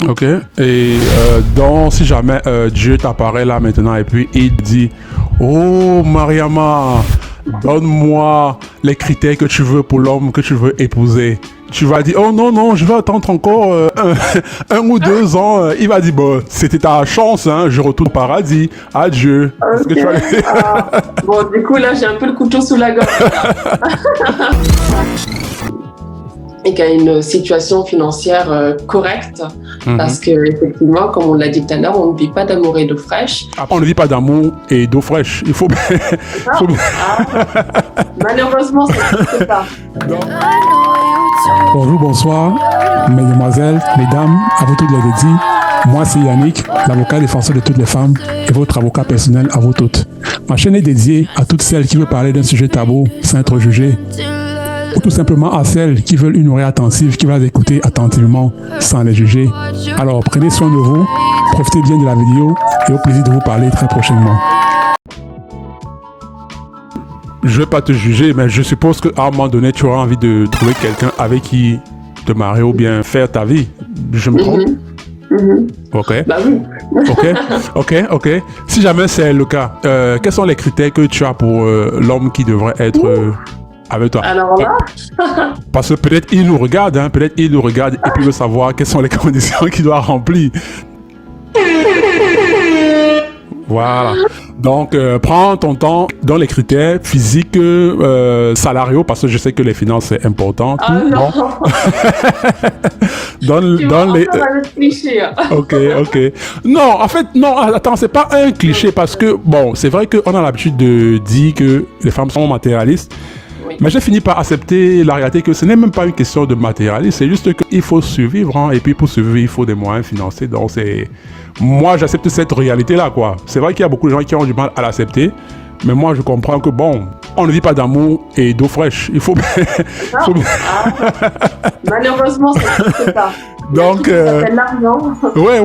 Ok. Et donc, si jamais Dieu t'apparaît là maintenant et puis il dit, oh Mariama, donne-moi les critères que tu veux pour l'homme que tu veux épouser. Tu vas dire, oh non, non, je vais attendre encore un ou 2 ans. Il va dire, bon, c'était ta chance, hein, je retourne au paradis. Adieu. Est-ce que Ok. tu vas... Bon, du coup, là, j'ai un peu le couteau sous la gorge. Et qu'il y a une situation financière correcte, parce que effectivement, comme on l'a dit tout à l'heure, on ne vit pas d'amour et d'eau fraîche. Après, on ne vit pas d'amour et d'eau fraîche. Il faut... Malheureusement, c'est pas. Bonjour, bonsoir, mesdemoiselles, mesdames, à vous toutes les dédiées. Moi, c'est Yannick, l'avocat défenseur de toutes les femmes et votre avocat personnel à vous toutes. Ma chaîne est dédiée à toutes celles qui veulent parler d'un sujet tabou sans être jugées, ou tout simplement à celles qui veulent une oreille attentive qui va les écouter attentivement sans les juger. Alors, prenez soin de vous, profitez bien de la vidéo et au plaisir de vous parler très prochainement. Je ne vais pas te juger, mais je suppose qu'à un moment donné, tu auras envie de trouver quelqu'un avec qui te marier ou bien faire ta vie. Je me trompe? Ok. Bah oui. Ok. Si jamais c'est le cas, quels sont les critères que tu as pour l'homme qui devrait être avec toi? Alors là, Parce que peut-être il nous regarde, et puis il veut savoir quelles sont les conditions qu'il doit remplir. Voilà. Donc, prends ton temps dans les critères physiques, salariaux, parce que je sais que les finances, c'est important. non. Dans les... cliché. Ok. Non, en fait, non, attends, c'est pas un cliché, parce que, bon, c'est vrai qu'on a l'habitude de dire que les femmes sont matérialistes. Oui. Mais j'ai fini par accepter la réalité que ce n'est même pas une question de matérialisme, c'est juste qu'il faut survivre, et puis pour survivre, il faut des moyens financiers. Donc c'est... Moi, j'accepte cette réalité-là, quoi. C'est vrai qu'il y a beaucoup de gens qui ont du mal à l'accepter, mais moi, je comprends que, bon, on ne vit pas d'amour et d'eau fraîche. Il faut... Malheureusement, c'est pas. Donc, Ça fait l'argent. ouais.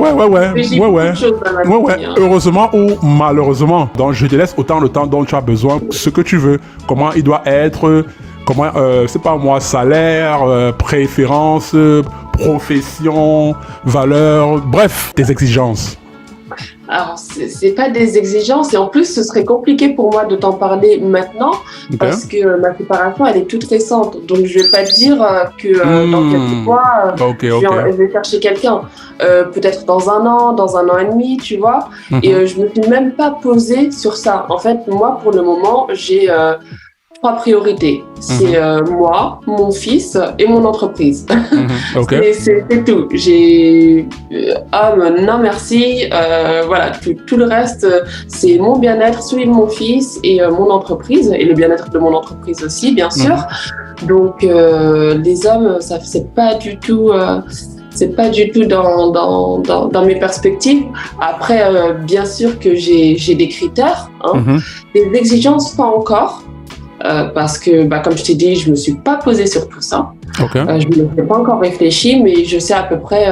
J'ai beaucoup de choses dans ma vie, hein. Heureusement ou malheureusement. Donc, je te laisse autant le temps dont tu as besoin, ce que tu veux, comment il doit être, comment, c'est pas moi, salaire, préférence, profession, valeur, bref, tes exigences. Alors, c'est pas des exigences, et en plus, ce serait compliqué pour moi de t'en parler maintenant, parce que ma séparation, elle est toute récente. Donc, je vais pas te dire que dans quelques mois, je vais chercher quelqu'un. Peut-être dans un an et demi, tu vois. Et je me suis même pas posée sur ça. En fait, moi, pour le moment, j'ai 3 priorités. C'est moi, mon fils et mon entreprise. C'est tout. J'ai non merci. Voilà, tout le reste, c'est mon bien-être, celui de mon fils et mon entreprise, et le bien-être de mon entreprise aussi, bien sûr. Donc les hommes, ça c'est pas du tout. C'est pas du tout dans mes perspectives. Après, bien sûr que j'ai des critères, des exigences pas encore. Parce que, comme je t'ai dit, je me suis pas posée sur tout ça. Je ne me suis pas encore réfléchi, mais je sais à peu près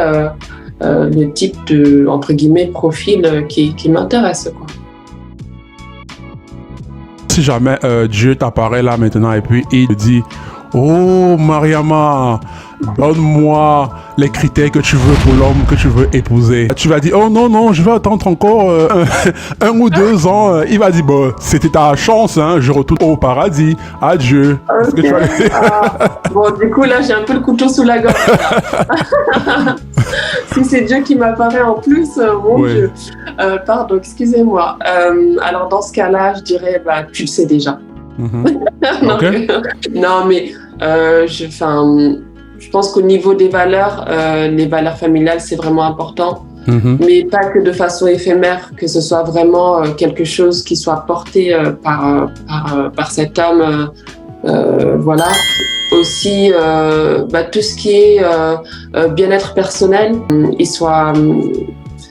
le type de, entre guillemets, profil qui m'intéresse, quoi. Si jamais Dieu t'apparaît là maintenant et puis il te dit, oh Mariama, donne-moi les critères que tu veux pour l'homme que tu veux épouser. Tu vas dire, oh non, non, je vais attendre encore un ou 2 ans. Il va dire, bon, c'était ta chance, hein, je retourne au paradis. Adieu. Est-ce que tu vas... Bon, du coup, là, j'ai un peu le couteau sous la gorge. Si c'est Dieu qui m'apparaît en plus, mon Dieu. Pardon, excusez-moi. Alors, dans ce cas-là, je dirais, tu le sais déjà. Non, mais je pense qu'au niveau des valeurs, les valeurs familiales, c'est vraiment important. Mais pas que de façon éphémère, que ce soit vraiment quelque chose qui soit porté par cet homme. Voilà. Aussi, tout ce qui est bien-être personnel,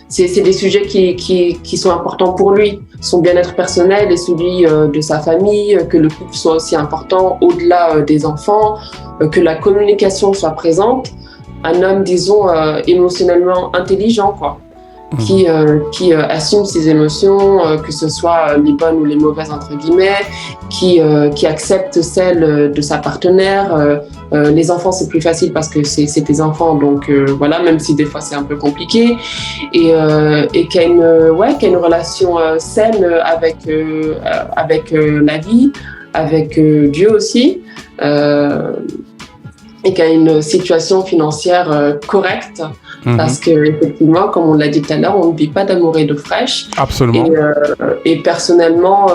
c'est des sujets qui sont importants pour lui. Son bien-être personnel et celui de sa famille, que le couple soit aussi important au-delà des enfants, que la communication soit présente. Un homme, disons, émotionnellement intelligent, quoi. qui assume ses émotions, que ce soit les bonnes ou les mauvaises entre guillemets, qui accepte celles de sa partenaire. Les enfants c'est plus facile parce que c'est tes enfants, donc voilà, même si des fois c'est un peu compliqué, et qui a une relation saine avec la vie, avec Dieu aussi, et qui a une situation financière correcte. Parce que effectivement, comme on l'a dit tout à l'heure, on ne vit pas d'amour et d'eau fraîche. Absolument. Et personnellement,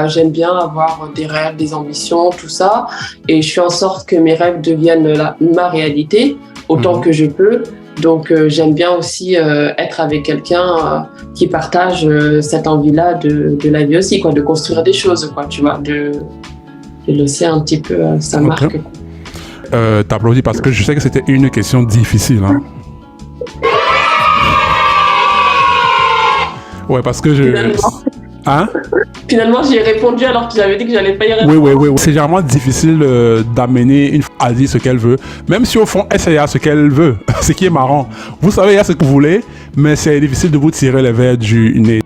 j'aime bien avoir des rêves, des ambitions, tout ça. Et je fais en sorte que mes rêves deviennent ma réalité autant que je peux. Donc j'aime bien aussi être avec quelqu'un qui partage cette envie-là de la vie aussi, quoi, de construire des choses, quoi, tu vois, de laisser un petit peu sa marque. T'applaudis parce que je sais que c'était une question difficile, hein. Ouais, parce que Finalement, j'y ai répondu alors que j'avais dit que j'allais pas y répondre. Oui. C'est généralement difficile d'amener une femme à dire ce qu'elle veut, même si au fond, elle sait ce qu'elle veut. Ce qui est marrant. Vous savez, il y a ce que vous voulez, mais c'est difficile de vous tirer les verres du nez.